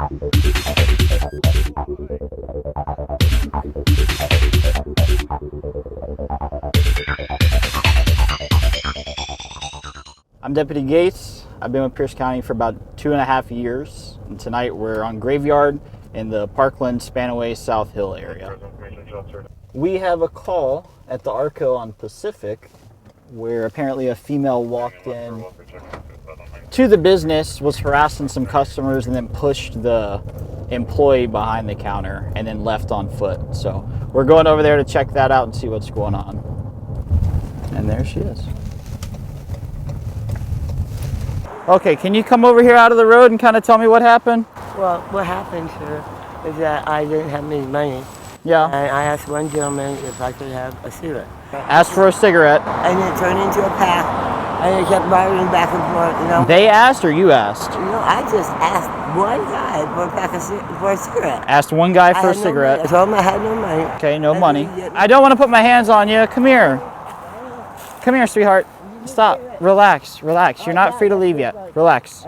I'm Deputy Gates. I've been with Pierce County for about 2.5 years. And tonight we're on Graveyard in the Parkland, Spanaway, South Hill area. We have a call at the Arco on Pacific where apparently a female walked in to the business, was harassing some customers, and then pushed the employee behind the counter and then left on foot. So we're going over there to check that out and see what's going on. And there she is. Okay, can you come over here out of the road and kind of tell me what happened? Well, what happened, sir, is that I didn't have any money. Yeah. And I asked one gentleman if I could have a cigarette. Asked for a cigarette. And it turned into a pack. And they kept riding back and forth, you know. They asked or you asked? You know, I just asked one guy for a cigarette. Asked one guy for a cigarette. I told him I had no money. Okay, no money. I don't want to put my hands on you. Come here. Come here, sweetheart. Stop. Relax. Relax. You're not free to leave yet. Relax.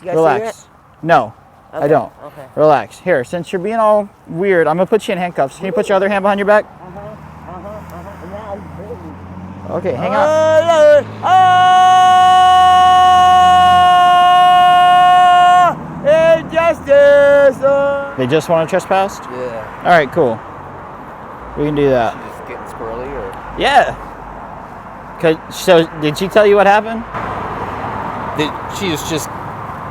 Relax. No, I don't. Okay. Relax. Here, since you're being all weird, I'm going to put you in handcuffs. Can you put your other hand behind your back? Okay, hang on. Injustice! They just want to trespass? Yeah. All right, cool. We can do that. She's just getting squirrely, or? Yeah. So, did she tell you what happened? She was just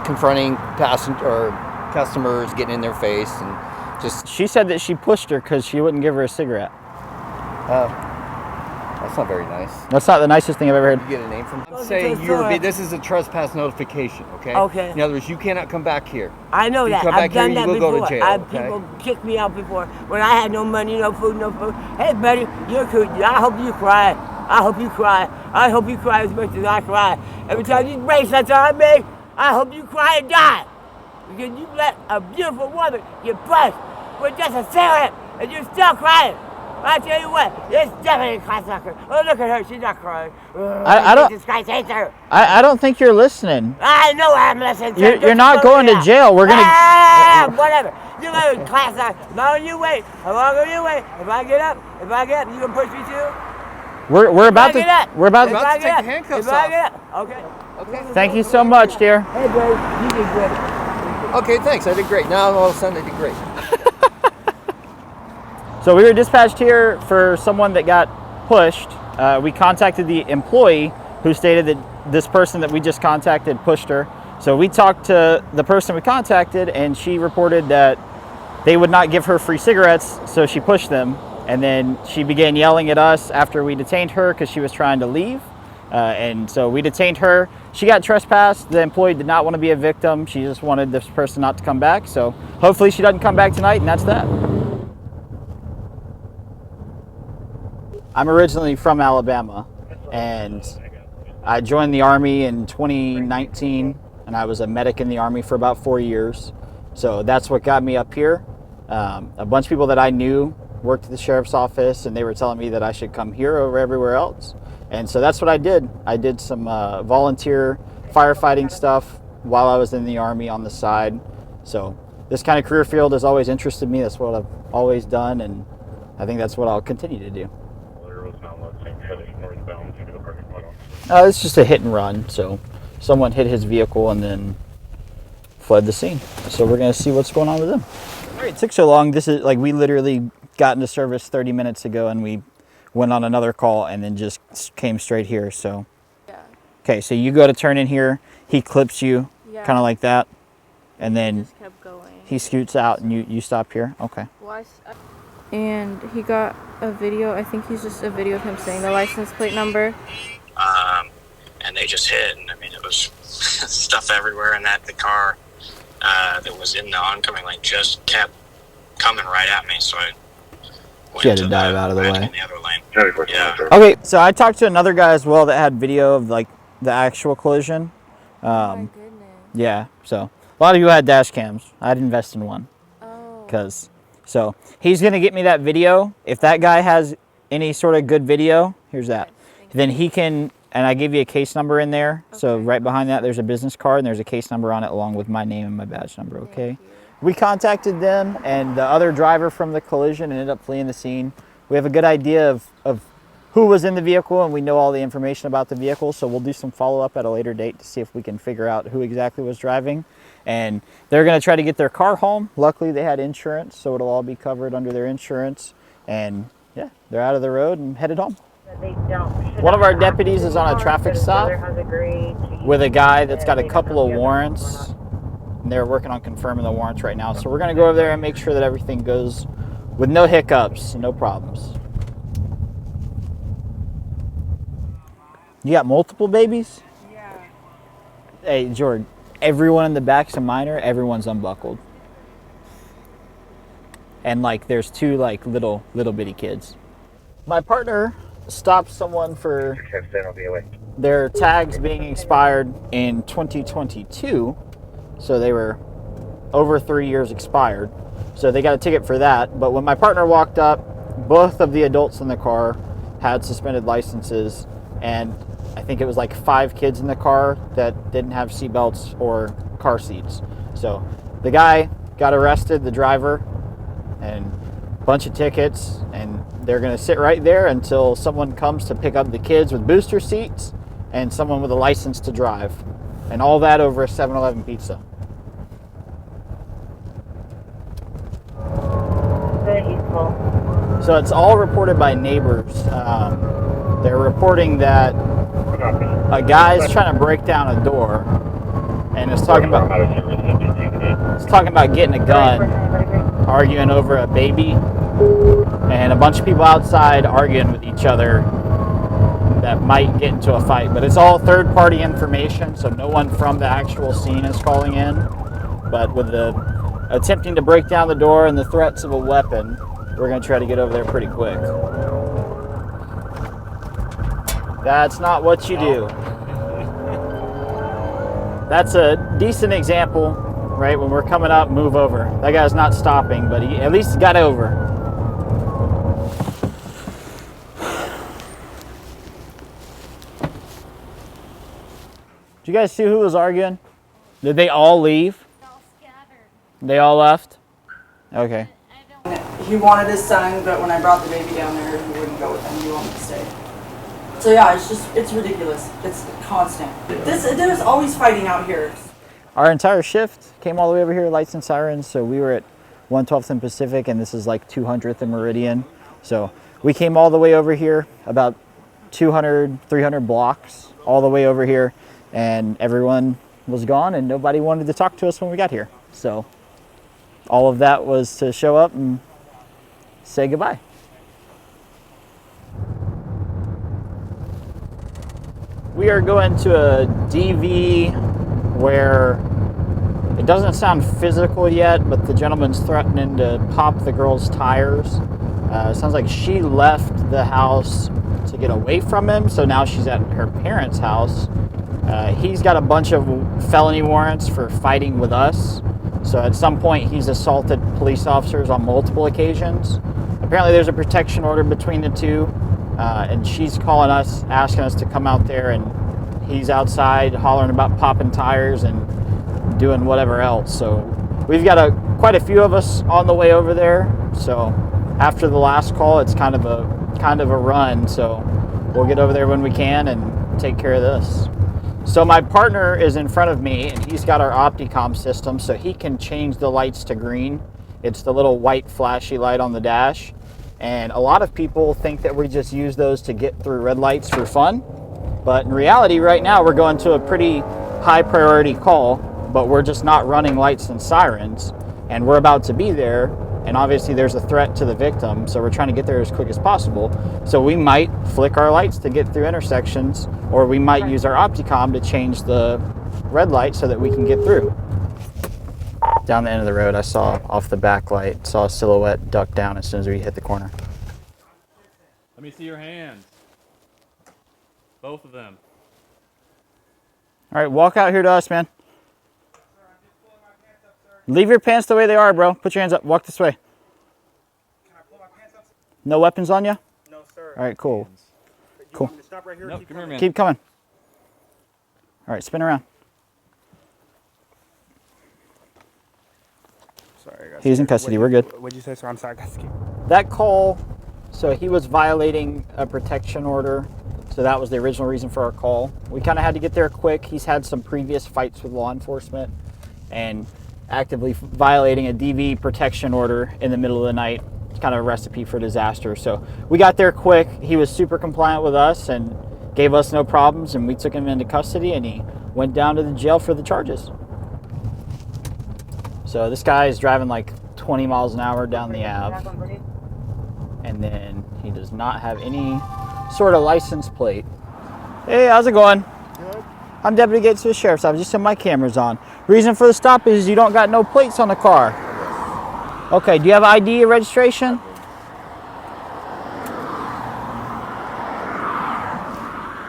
confronting customers, getting in their face, and just. She said that she pushed her because she wouldn't give her a cigarette. That's not very nice. That's not the nicest thing I've ever heard. You get a name from? I'm saying this is a trespass notification, okay? Okay. In other words, you cannot come back here. I know If that. you come back I've done here, that you will before. go to jail, okay? People kicked me out before when I had no money, no food, no food. Hey, buddy, you're cool. I hope you cry. I hope you cry. I hope you cry as much as I cry. Every time these bracelets on me, I hope you cry and die. Because you let a beautiful woman get pushed with just a cigarette and you're still crying. I tell you what, it's definitely a cocksucker. Oh, look at her, she's not crying. I don't. This guy hates her. I don't think you're listening. I know I'm listening. You're not going to jail. We're gonna. Whatever. You go to class. How long you wait? How long will you wait? If I get up, you gonna push me too? We're about to. We're about We're about to take the handcuffs if I off. get up, okay. Okay. Thank you so much, dear. Hey, babe, you did great. Okay, thanks. I did great. Now all of a sudden I did great. So we were dispatched here for someone that got pushed. We contacted the employee who stated that this person that we just contacted pushed her. So we talked to the person we contacted, and she reported that they would not give her free cigarettes, so she pushed them. And then she began yelling at us after we detained her because she was trying to leave. And so we detained her. She got trespassed. The employee did not want to be a victim. She just wanted this person not to come back. So hopefully she doesn't come back tonight, and that's that. I'm originally from Alabama, and I joined the Army in 2019, and I was a medic in the Army for about 4 years. So that's what got me up here. A bunch of people that I knew worked at the sheriff's office, and they were telling me that I should come here over everywhere else. And so that's what I did. I did some volunteer firefighting stuff while I was in the Army on the side. So this kind of career field has always interested me. That's what I've always done, and I think that's what I'll continue to do. It's just a hit and run. So someone hit his vehicle and then fled the scene. So we're going to see what's going on with them. All right, it took so long. This is like we literally got into service 30 minutes ago, and we went on another call and then just came straight here. So yeah. Okay, so you go to turn in here, he clips you, Yeah. kind of like that, and then just kept going. he scoots out and you stop here. Okay. And he got a video. I think he's just a video of him saying the license plate number. And they just hit, and I mean, it was stuff everywhere, and that the car that was in the oncoming lane just kept coming right at me, so I went She had to dive out of the way. in the other lane. Yeah. Okay, so I talked to another guy as well that had video of like the actual collision. Oh my goodness. Yeah, so a lot of you had dash cams. I'd invest in one. Oh. So he's gonna get me that video. If that guy has any sort of good video, here's that. Then he can And I gave you a case number in there. So Okay. right behind that, there's a business card and there's a case number on it along with my name and my badge number, okay? Thank you. We contacted them and the other driver from the collision ended up fleeing the scene. We have a good idea of who was in the vehicle and we know all the information about the vehicle. So we'll do some follow-up at a later date to see if we can figure out who exactly was driving. And they're gonna try to get their car home. Luckily they had insurance, so it'll all be covered under their insurance. And yeah, they're out of the road and headed home. One of our deputies is on a traffic stop with a guy that's got a couple of warrants. And they're working on confirming the warrants right now. So we're gonna go over there and make sure that everything goes with no hiccups, no problems. You got multiple babies? Yeah. Hey, Jordan, everyone in the back's a minor, everyone's unbuckled. And like there's two like little bitty kids. My partner stopped someone for their tags being expired in 2022. So they were over 3 years expired. So they got a ticket for that. But when my partner walked up, both of the adults in the car had suspended licenses. And I think it was like 5 kids in the car that didn't have seatbelts or car seats. So the guy got arrested, the driver, and a bunch of tickets. And they're going to sit right there until someone comes to pick up the kids with booster seats and someone with a license to drive. And all that over a 7-Eleven pizza. So it's all reported by neighbors. They're reporting that a guy's trying to break down a door and is talking about getting a gun, arguing over a baby, and a bunch of people outside arguing with each other that might get into a fight. But it's all third-party information, so no one from the actual scene is calling in. But with the attempting to break down the door and the threats of a weapon, we're going to try to get over there pretty quick. That's not what you do. That's a decent example, right? When we're coming up, move over. That guy's not stopping, but he at least got over. Did you guys see who was arguing? Did they all leave? They all left? Okay. He wanted his son, but when I brought the baby down there, he wouldn't go with him. He wanted to stay. So yeah, it's ridiculous. It's constant. There's always fighting out here. Our entire shift came all the way over here, lights and sirens. So we were at 112th and Pacific, and this is like 200th and Meridian. So we came all the way over here, about 200, 300 blocks, all the way over here, and everyone was gone, and nobody wanted to talk to us when we got here. So all of that was to show up and say goodbye. We are going to a DV where it doesn't sound physical yet, but the gentleman's threatening to pop the girl's tires. It sounds like she left the house to get away from him, so now she's at her parents' house. He's got a bunch of felony warrants for fighting with us. So at some point, he's assaulted police officers on multiple occasions. Apparently, there's a protection order between the two, and she's calling us, asking us to come out there, and he's outside hollering about popping tires and doing whatever else. So we've got quite a few of us on the way over there. So after the last call, it's kind of a run. So we'll get over there when we can and take care of this. So my partner is in front of me, and he's got our Opticom system, so he can change the lights to green. It's the little white flashy light on the dash. And a lot of people think that we just use those to get through red lights for fun. But in reality, right now, we're going to a pretty high priority call, but we're just not running lights and sirens. And we're about to be there, and obviously there's a threat to the victim, so we're trying to get there as quick as possible. So we might flick our lights to get through intersections, or we might use our Opticom to change the red light so that we can get through. Down the end of the road, I saw off the back light, saw a silhouette duck down as soon as we hit the corner. Let me see your hands. Both of them. All right, walk out here to us, man. Leave your pants the way they are, bro. Put your hands up. Walk this way. Can I pull my pants up? No weapons on you? No, sir. All right, cool. Cool. Stop right here. Nope, come here, man. Keep coming. All right, spin around. Sorry, I got He's in scared. custody. We're good. What'd you say? So I'm sorry, I got scared. That call, so he was violating a protection order. So that was the original reason for our call. We kind of had to get there quick. He's had some previous fights with law enforcement and actively violating a DV protection order in the middle of the night. It's kind of a recipe for disaster. So we got there quick. He was super compliant with us and gave us no problems, and we took him into custody, and he went down to the jail for the charges. So this guy is driving like 20 miles an hour down the Ave, and then he does not have any sort of license plate. Hey, how's it going? Good. I'm Deputy Gates to the Sheriff's Office. Just have my cameras on. Reason for the stop is you don't got no plates on the car. Okay, do you have ID or registration?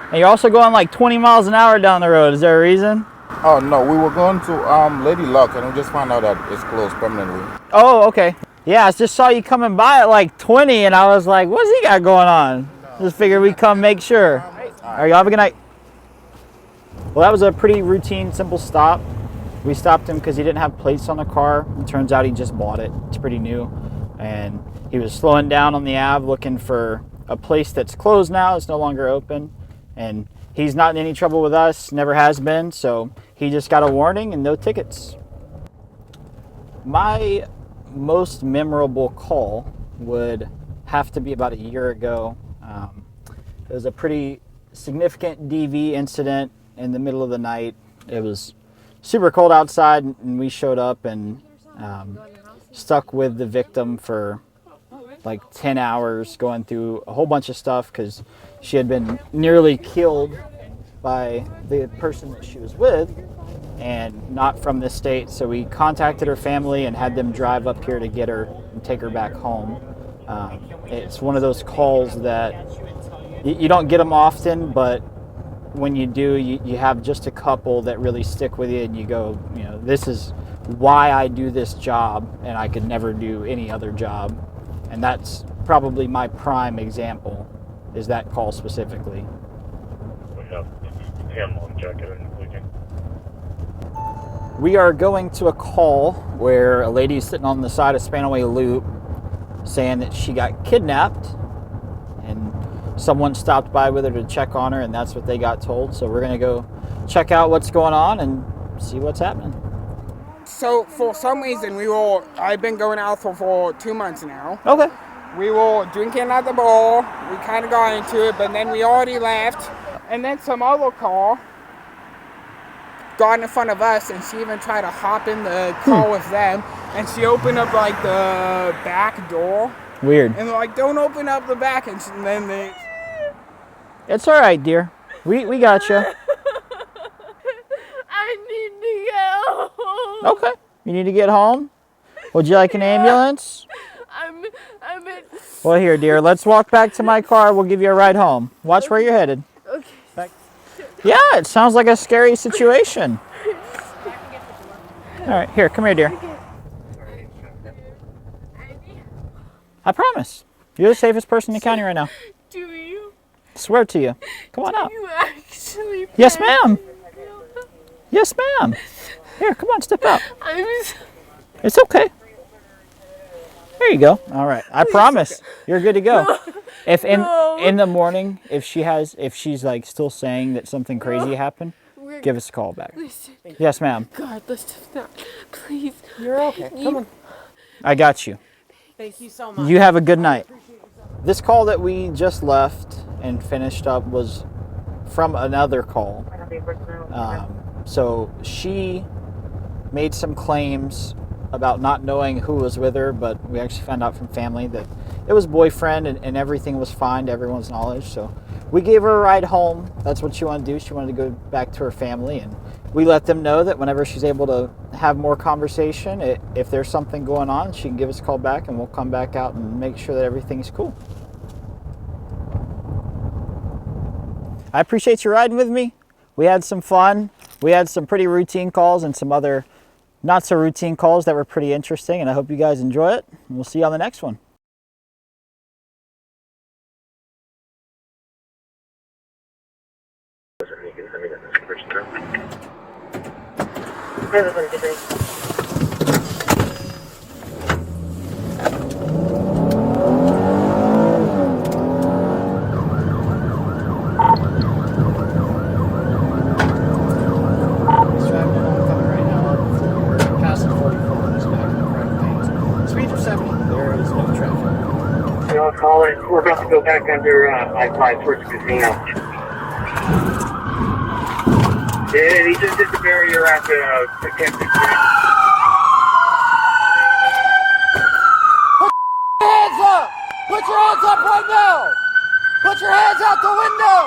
And you're also going like 20 miles an hour down the road. Is there a reason? Oh no, we were going to Lady Luck and we just found out that it's closed permanently. Oh, okay. Yeah, I just saw you coming by at like 20 and I was like, what's he got going on? Just figured we'd come make sure. All right, y'all have a good night. Well, that was a pretty routine, simple stop. We stopped him because he didn't have plates on the car. It turns out he just bought it. It's pretty new. And he was slowing down on the Ave looking for a place that's closed now. It's no longer open. And he's not in any trouble with us, never has been. So he just got a warning and no tickets. My most memorable call would have to be about a year ago. It was a pretty significant DV incident in the middle of the night. It was super cold outside, and we showed up and stuck with the victim for like 10 hours going through a whole bunch of stuff because she had been nearly killed by the person that she was with and not from this state. So we contacted her family and had them drive up here to get her and take her back home. It's one of those calls that you don't get them often, but when you do, you have just a couple that really stick with you and you go, you know, this is why I do this job and I could never do any other job. And that's probably my prime example, is that call specifically. We have him on jacket and leaking. We are going to a call where a lady is sitting on the side of Spanaway Loop saying that she got kidnapped and someone stopped by with her to check on her, and that's what they got told. So we're going to go check out what's going on and see what's happening. So for some reason I've been going out for 2 months now. Okay. We were drinking at the bar, we kind of got into it, but then we already left. And then some other car got in front of us and she even tried to hop in the car with them. And she opened up like the back door. Weird. And they're like, don't open up the back. And then they... It's all right, dear. We got you. I need to get home. Okay. You need to get home? Would you like an ambulance? I'm in... Well, here, dear. Let's walk back to my car. We'll give you a ride home. Watch where you're headed. Okay. Yeah, it sounds like a scary situation. All right, here, come here, dear. I promise. You're the safest person in the county right now. Do you? Swear to you. Come on out. You actually... Yes, ma'am. Yes, ma'am. Here, come on, step out. It's okay. There you go. All right. I promise. You're good to go. If in the morning, if she's like still saying that something crazy happened, give us a call back. Listen. Yes, ma'am. God, let's not. Please. You're okay. Come on. I got you. Thank you so much. You have a good night. This call that we just left and finished up was from another call. So she made some claims about not knowing who was with her, but we actually found out from family that it was boyfriend and everything was fine to everyone's knowledge. So we gave her a ride home. That's what she wanted to do. She wanted to go back to her family, and we let them know that whenever she's able to have more conversation, if there's something going on, she can give us a call back and we'll come back out and make sure that everything's cool. I appreciate you riding with me. We had some fun. We had some pretty routine calls and some other not so routine calls that were pretty interesting, and I hope you guys enjoy it. We'll see you on the next one. He's driving along, coming right now for passing 44. He's back in the right lanes. Speed of 70. There is no traffic. I'll call it. We're about to go back under I-5 towards the casino. Yeah, he just did the barrier at the campus. Hands up! Put your hands up right now! Put your hands out the window!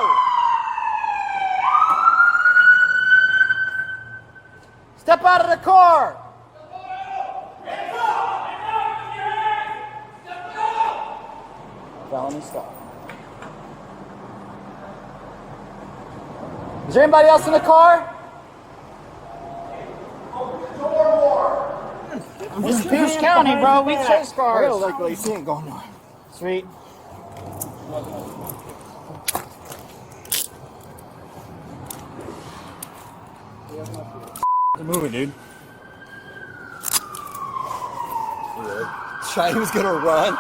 Step out of the car! Felony stop. Is there anybody else in the car? This is Pierce County, bro. We chase cars. Luckily, she ain't going nowhere. Sweet. It's a movie, dude. He was gonna run.